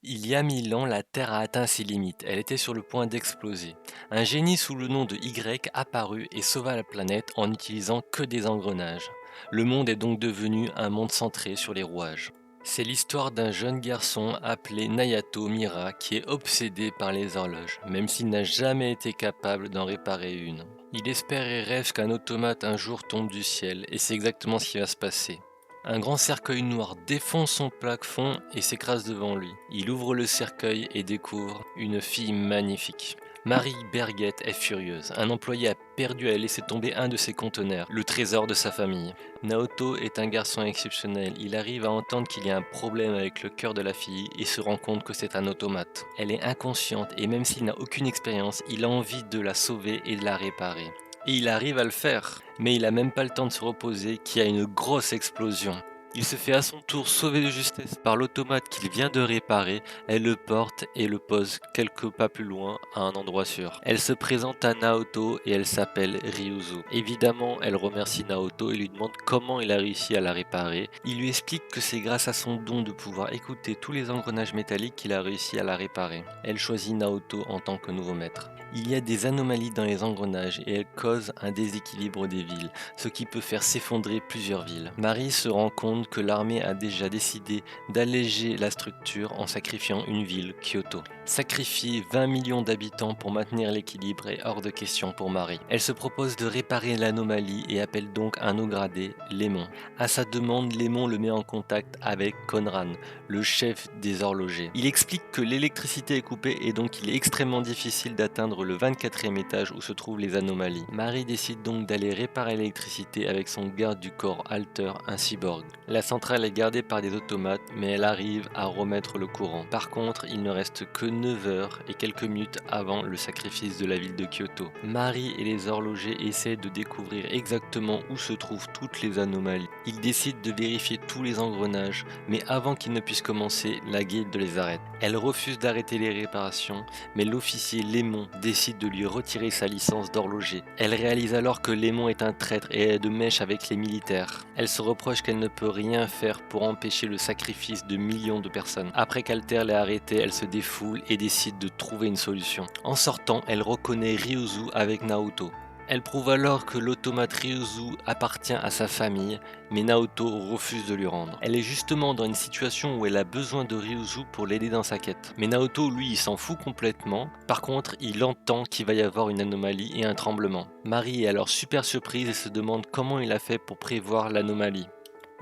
Il y a 1000 ans, la Terre a atteint ses limites. Elle était sur le point d'exploser. Un génie sous le nom de Y apparut et sauva la planète en n'utilisant que des engrenages. Le monde est donc devenu un monde centré sur les rouages. C'est l'histoire d'un jeune garçon appelé Nayato Mira qui est obsédé par les horloges, même s'il n'a jamais été capable d'en réparer une. Il espère et rêve qu'un automate un jour tombe du ciel, et c'est exactement ce qui va se passer. Un grand cercueil noir défonce son plafond et s'écrase devant lui. Il ouvre le cercueil et découvre une fille magnifique. Marie Berguette est furieuse. Un employé a perdu à laisser tomber un de ses conteneurs, le trésor de sa famille. Naoto est un garçon exceptionnel. Il arrive à entendre qu'il y a un problème avec le cœur de la fille et se rend compte que c'est un automate. Elle est inconsciente et même s'il n'a aucune expérience, il a envie de la sauver et de la réparer. Et il arrive à le faire. Mais il a même pas le temps de se reposer qu'il y a une grosse explosion. Il se fait à son tour sauver de justesse par l'automate qu'il vient de réparer. Elle le porte et le pose quelques pas plus loin à un endroit sûr. Elle se présente à Naoto et elle s'appelle Ryuzu. Évidemment, elle remercie Naoto et lui demande comment il a réussi à la réparer. Il lui explique que c'est grâce à son don de pouvoir écouter tous les engrenages métalliques qu'il a réussi à la réparer. Elle choisit Naoto en tant que nouveau maître. Il y a des anomalies dans les engrenages et elles causent un déséquilibre des villes, ce qui peut faire s'effondrer plusieurs villes. Marie se rend compte que l'armée a déjà décidé d'alléger la structure en sacrifiant une ville, Kyoto. Sacrifier 20 millions d'habitants pour maintenir l'équilibre est hors de question pour Marie. Elle se propose de réparer l'anomalie et appelle donc un haut gradé, Lémon. À sa demande, Lémon le met en contact avec Conran, le chef des horlogers. Il explique que l'électricité est coupée et donc il est extrêmement difficile d'atteindre le 24e étage où se trouvent les anomalies. Marie décide donc d'aller réparer l'électricité avec son garde du corps Alter, un cyborg. La centrale est gardée par des automates mais elle arrive à remettre le courant. Par contre, il ne reste que 9 heures et quelques minutes avant le sacrifice de la ville de Kyoto. Marie et les horlogers essaient de découvrir exactement où se trouvent toutes les anomalies. Ils décident de vérifier tous les engrenages, mais avant qu'ils ne puissent commencer, la guilde les arrête. Elle refuse d'arrêter les réparations, mais l'officier Lémon décide de lui retirer sa licence d'horloger. Elle réalise alors que Lémon est un traître et est de mèche avec les militaires. Elle se reproche qu'elle ne peut rien faire pour empêcher le sacrifice de millions de personnes. Après qu'Alter l'ait arrêtée, elle se défoule et décide de trouver une solution. En sortant, elle reconnaît Ryuzu avec Naoto. Elle prouve alors que l'automate Ryuzu appartient à sa famille, mais Naoto refuse de lui rendre. Elle est justement dans une situation où elle a besoin de Ryuzu pour l'aider dans sa quête. Mais Naoto, lui, il s'en fout complètement. Par contre, il entend qu'il va y avoir une anomalie et un tremblement. Marie est alors super surprise et se demande comment il a fait pour prévoir l'anomalie.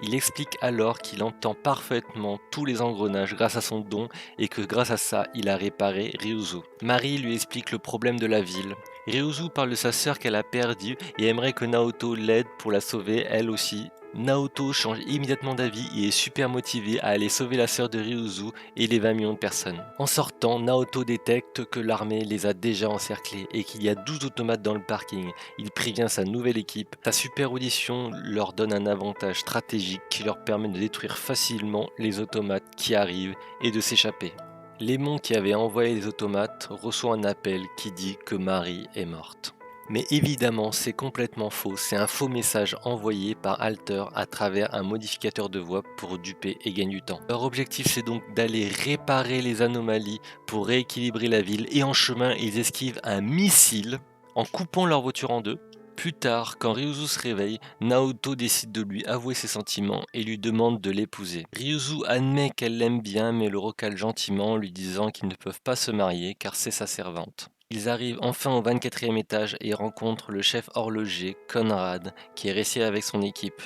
Il explique alors qu'il entend parfaitement tous les engrenages grâce à son don et que grâce à ça, il a réparé Ryuzu. Marie lui explique le problème de la ville. Ryuzu parle de sa sœur qu'elle a perdue et aimerait que Naoto l'aide pour la sauver elle aussi. Naoto change immédiatement d'avis et est super motivé à aller sauver la sœur de Ryuzu et les 20 millions de personnes. En sortant, Naoto détecte que l'armée les a déjà encerclés et qu'il y a 12 automates dans le parking. Il prévient sa nouvelle équipe. Sa super audition leur donne un avantage stratégique qui leur permet de détruire facilement les automates qui arrivent et de s'échapper. Lémon qui avait envoyé les automates reçoit un appel qui dit que Marie est morte. Mais évidemment, c'est complètement faux. C'est un faux message envoyé par Alter à travers un modificateur de voix pour duper et gagner du temps. Leur objectif, c'est donc d'aller réparer les anomalies pour rééquilibrer la ville et en chemin, ils esquivent un missile en coupant leur voiture en deux. Plus tard, quand Ryuzu se réveille, Naoto décide de lui avouer ses sentiments et lui demande de l'épouser. Ryuzu admet qu'elle l'aime bien mais le recale gentiment en lui disant qu'ils ne peuvent pas se marier car c'est sa servante. Ils arrivent enfin au 24e étage et rencontrent le chef horloger, Conrad, qui est resté avec son équipe.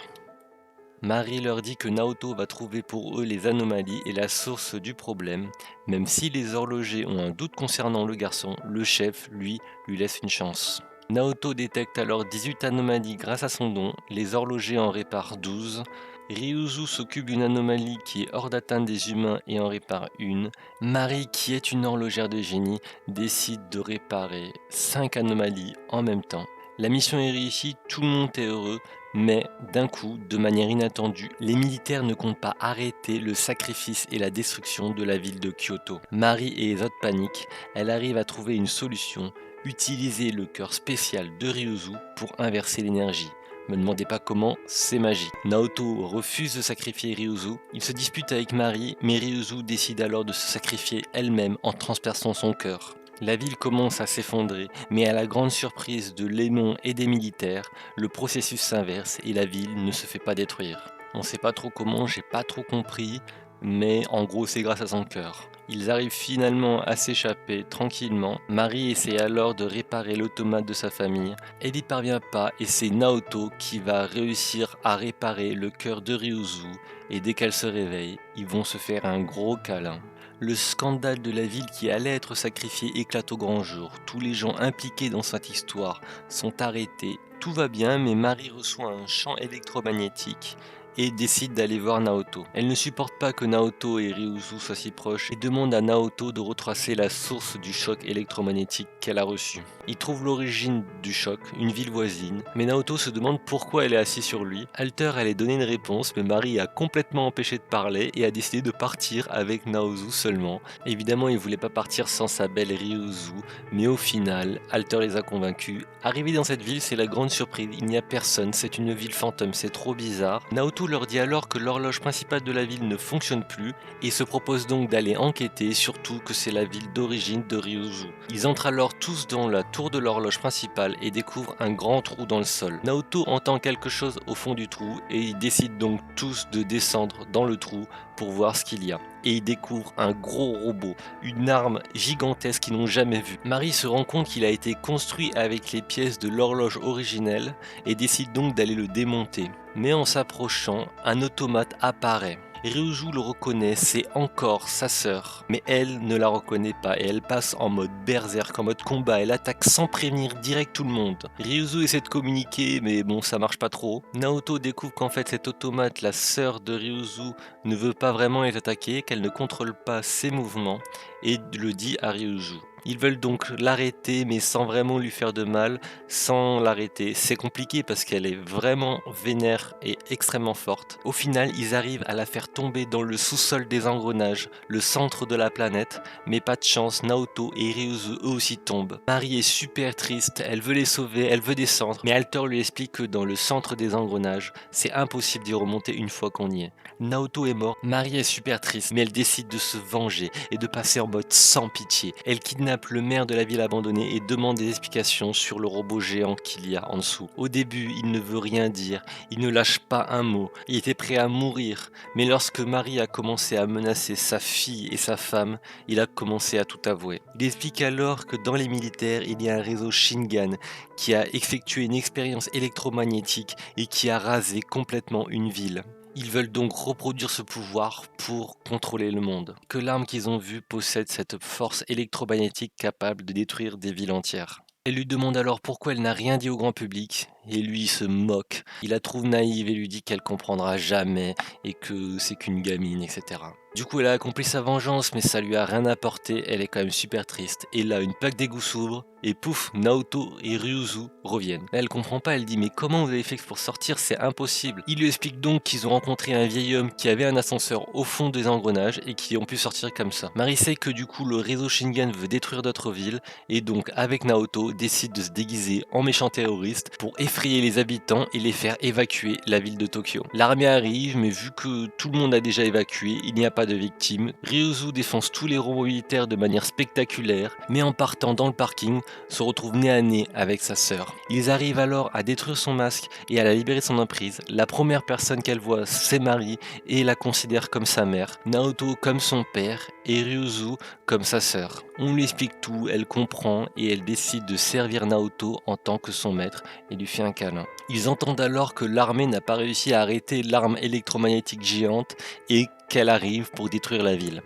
Marie leur dit que Naoto va trouver pour eux les anomalies et la source du problème. Même si les horlogers ont un doute concernant le garçon, le chef, lui laisse une chance. Naoto détecte alors 18 anomalies grâce à son don, les horlogers en réparent 12. Ryuzu s'occupe d'une anomalie qui est hors d'atteinte des humains et en répare une. Marie, qui est une horlogère de génie, décide de réparer 5 anomalies en même temps. La mission est réussie, tout le monde est heureux, mais d'un coup, de manière inattendue, les militaires ne comptent pas arrêter le sacrifice et la destruction de la ville de Kyoto. Marie et les autres paniquent, elle arrive à trouver une solution, utiliser le cœur spécial de Ryuzu pour inverser l'énergie. Me demandez pas comment, c'est magique. Naoto refuse de sacrifier Ryuzu, il se dispute avec Mari, mais Ryuzu décide alors de se sacrifier elle-même en transperçant son cœur. La ville commence à s'effondrer, mais à la grande surprise de Lémon et des militaires, le processus s'inverse et la ville ne se fait pas détruire. On sait pas trop comment, j'ai pas trop compris, mais en gros c'est grâce à son cœur. Ils arrivent finalement à s'échapper tranquillement. Marie essaie alors de réparer l'automate de sa famille. Elle n'y parvient pas et c'est Naoto qui va réussir à réparer le cœur de Ryuzu. Et dès qu'elle se réveille, ils vont se faire un gros câlin. Le scandale de la ville qui allait être sacrifiée éclate au grand jour. Tous les gens impliqués dans cette histoire sont arrêtés. Tout va bien, mais Marie reçoit un champ électromagnétique et décide d'aller voir Naoto. Elle ne supporte pas que Naoto et Ryuzu soient si proches et demande à Naoto de retracer la source du choc électromagnétique qu'elle a reçu. Il trouve l'origine du choc, une ville voisine, mais Naoto se demande pourquoi elle est assise sur lui. Alter allait donner une réponse, mais Marie a complètement empêché de parler et a décidé de partir avec Naozu seulement. Évidemment, il voulait pas partir sans sa belle Ryuzu, mais au final, Alter les a convaincus. Arrivé dans cette ville, c'est la grande surprise, il n'y a personne, c'est une ville fantôme, c'est trop bizarre. Naoto leur dit alors que l'horloge principale de la ville ne fonctionne plus et se propose donc d'aller enquêter, surtout que c'est la ville d'origine de Ryuzu. Ils entrent alors tous dans la tour de l'horloge principale et découvrent un grand trou dans le sol. Naoto entend quelque chose au fond du trou et ils décident donc tous de descendre dans le trou pour voir ce qu'il y a. Et ils découvrent un gros robot, une arme gigantesque qu'ils n'ont jamais vue. Marie se rend compte qu'il a été construit avec les pièces de l'horloge originelle et décide donc d'aller le démonter. Mais en s'approchant, un automate apparaît. Ryuzu le reconnaît, c'est encore sa sœur. Mais elle ne la reconnaît pas et elle passe en mode berserk, en mode combat. Elle attaque sans prévenir direct tout le monde. Ryuzu essaie de communiquer, mais bon, ça marche pas trop. Naoto découvre qu'en fait cet automate, la sœur de Ryuzu, ne veut pas vraiment les attaquer, qu'elle ne contrôle pas ses mouvements et le dit à Ryuzu. Ils veulent donc l'arrêter mais sans vraiment lui faire de mal, sans l'arrêter. C'est compliqué parce qu'elle est vraiment vénère et extrêmement forte. Au final, ils arrivent à la faire tomber dans le sous-sol des engrenages, le centre de la planète, mais pas de chance, Naoto et Ryuzu eux aussi tombent. Marie est super triste, elle veut les sauver, elle veut descendre, mais Alter lui explique que dans le centre des engrenages, c'est impossible d'y remonter une fois qu'on y est. Naoto est mort, Marie est super triste, mais elle décide de se venger et de passer en mode sans pitié. Elle kidnappe le maire de la ville abandonnée et demande des explications sur le robot géant qu'il y a en dessous. Au début, il ne veut rien dire, il ne lâche pas un mot, il était prêt à mourir, mais lorsque Marie a commencé à menacer sa fille et sa femme, il a commencé à tout avouer. Il explique alors que dans les militaires, il y a un réseau Shingan qui a effectué une expérience électromagnétique et qui a rasé complètement une ville. Ils veulent donc reproduire ce pouvoir pour contrôler le monde. Que l'arme qu'ils ont vue possède cette force électromagnétique capable de détruire des villes entières. Elle lui demande alors pourquoi elle n'a rien dit au grand public, et lui il se moque. Il la trouve naïve et lui dit qu'elle comprendra jamais, et que c'est qu'une gamine, etc. Du coup elle a accompli sa vengeance, mais ça lui a rien apporté, elle est quand même super triste. Et là une plaque d'égout s'ouvre, et pouf, Naoto et Ryuzu reviennent. Là, elle comprend pas, elle dit mais comment vous avez fait pour sortir, c'est impossible. Il lui explique donc qu'ils ont rencontré un vieil homme qui avait un ascenseur au fond des engrenages et qui ont pu sortir comme ça. Marie sait que du coup le réseau Shingan veut détruire d'autres villes et donc avec Naoto décide de se déguiser en méchant terroriste pour effrayer les habitants et les faire évacuer la ville de Tokyo. L'armée arrive mais vu que tout le monde a déjà évacué, il n'y a pas de victimes. Ryuzu défonce tous les robots militaires de manière spectaculaire mais en partant dans le parking se retrouve nez à nez avec sa sœur. Ils arrivent alors à détruire son masque et à la libérer de son emprise. La première personne qu'elle voit, c'est Marie et la considère comme sa mère, Naoto comme son père et Ryuzu comme sa sœur. On lui explique tout, elle comprend et elle décide de servir Naoto en tant que son maître et lui fait un câlin. Ils entendent alors que l'armée n'a pas réussi à arrêter l'arme électromagnétique géante et qu'elle arrive pour détruire la ville.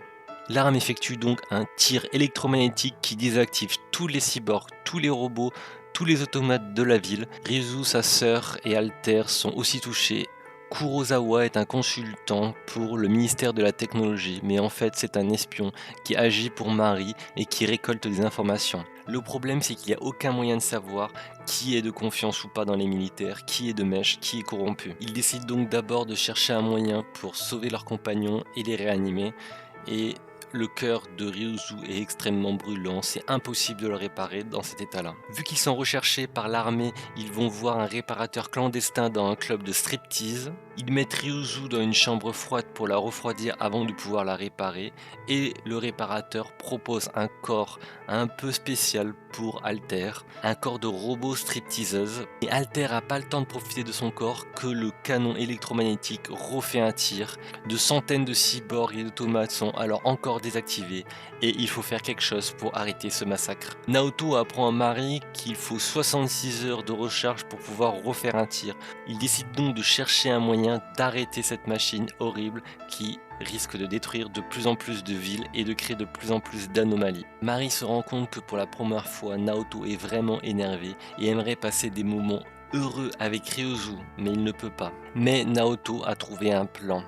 L'arme effectue donc un tir électromagnétique qui désactive tous les cyborgs, tous les robots, tous les automates de la ville. Ryuzu, sa sœur et Alter sont aussi touchés. Kurosawa est un consultant pour le ministère de la technologie, mais en fait c'est un espion qui agit pour Marie et qui récolte des informations. Le problème c'est qu'il n'y a aucun moyen de savoir qui est de confiance ou pas dans les militaires, qui est de mèche, qui est corrompu. Ils décident donc d'abord de chercher un moyen pour sauver leurs compagnons et les réanimer. Et le cœur de Ryuzu est extrêmement brûlant, c'est impossible de le réparer dans cet état-là. Vu qu'ils sont recherchés par l'armée, ils vont voir un réparateur clandestin dans un club de striptease. Ils mettent Ryuzu dans une chambre froide pour la refroidir avant de pouvoir la réparer et le réparateur propose un corps un peu spécial pour Alter, un corps de robot stripteaseuse. Et Alter a pas le temps de profiter de son corps que le canon électromagnétique refait un tir. De centaines de cyborgs et d'automates sont alors encore désactivés et il faut faire quelque chose pour arrêter ce massacre. Naoto apprend à Mari qu'il faut 66 heures de recharge pour pouvoir refaire un tir. Il décide donc de chercher un moyen d'arrêter cette machine horrible qui risque de détruire de plus en plus de villes et de créer de plus en plus d'anomalies. Mari se rend compte que pour la première fois, Naoto est vraiment énervé et aimerait passer des moments heureux avec Ryuzu, mais il ne peut pas. Mais Naoto a trouvé un plan.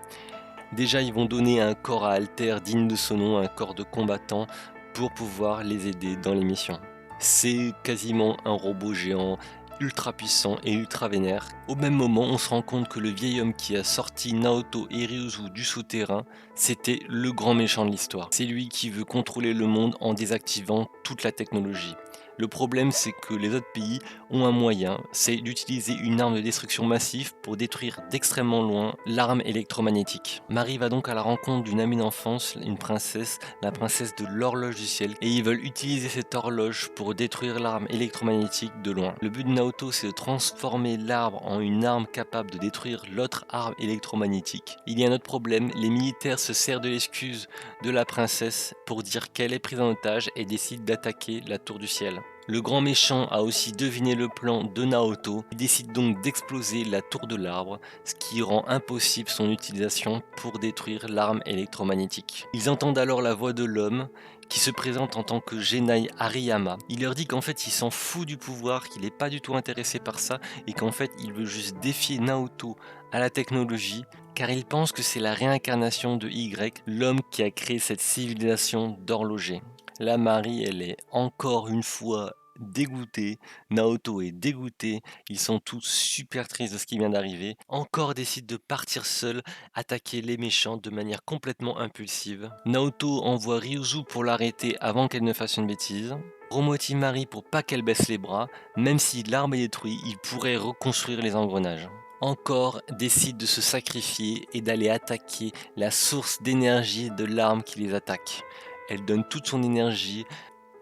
Déjà, ils vont donner un corps à Alter digne de son nom, un corps de combattant, pour pouvoir les aider dans les missions. C'est quasiment un robot géant, ultra puissant et ultra vénère. Au même moment, on se rend compte que le vieil homme qui a sorti Naoto et Ryuzu du souterrain, c'était le grand méchant de l'histoire. C'est lui qui veut contrôler le monde en désactivant toute la technologie. Le problème, c'est que les autres pays ont un moyen, c'est d'utiliser une arme de destruction massive pour détruire d'extrêmement loin l'arme électromagnétique. Marie va donc à la rencontre d'une amie d'enfance, une princesse, la princesse de l'horloge du ciel, et ils veulent utiliser cette horloge pour détruire l'arme électromagnétique de loin. Le but de Naoto, c'est de transformer l'arbre en une arme capable de détruire l'autre arme électromagnétique. Il y a un autre problème, les militaires se servent de l'excuse de la princesse pour dire qu'elle est prise en otage et décident d'attaquer la tour du ciel. Le grand méchant a aussi deviné le plan de Naoto, il décide donc d'exploser la tour de l'arbre, ce qui rend impossible son utilisation pour détruire l'arme électromagnétique. Ils entendent alors la voix de l'homme, qui se présente en tant que Genai Ariyama. Il leur dit qu'en fait il s'en fout du pouvoir, qu'il n'est pas du tout intéressé par ça, et qu'en fait il veut juste défier Naoto à la technologie, car il pense que c'est la réincarnation de Y, l'homme qui a créé cette civilisation d'horloger. La Marie, elle est encore une fois dégoûtée, Naoto est dégoûté, ils sont tous super tristes de ce qui vient d'arriver. Encore décide de partir seul, attaquer les méchants de manière complètement impulsive. Naoto envoie Ryuzu pour l'arrêter avant qu'elle ne fasse une bêtise. Remotive Marie pour pas qu'elle baisse les bras, même si l'arme est détruite, il pourrait reconstruire les engrenages. Encore décide de se sacrifier et d'aller attaquer la source d'énergie de l'arme qui les attaque. Elle donne toute son énergie,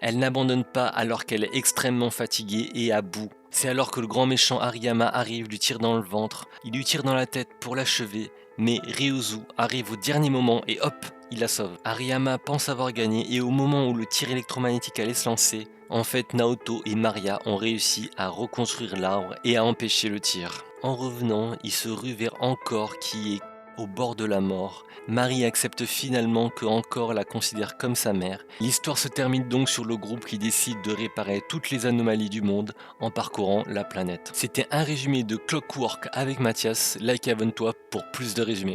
elle n'abandonne pas alors qu'elle est extrêmement fatiguée et à bout. C'est alors que le grand méchant Ariyama arrive, lui tire dans le ventre, il lui tire dans la tête pour l'achever, mais Ryuzu arrive au dernier moment et hop, il la sauve. Ariyama pense avoir gagné et au moment où le tir électromagnétique allait se lancer, en fait Naoto et Maria ont réussi à reconstruire l'arbre et à empêcher le tir. En revenant, il se rue vers Encore qui est au bord de la mort. Marie accepte finalement que Encore la considère comme sa mère. L'histoire se termine donc sur le groupe qui décide de réparer toutes les anomalies du monde en parcourant la planète. C'était un résumé de Clockwork avec Mathias. Like et abonne-toi pour plus de résumés.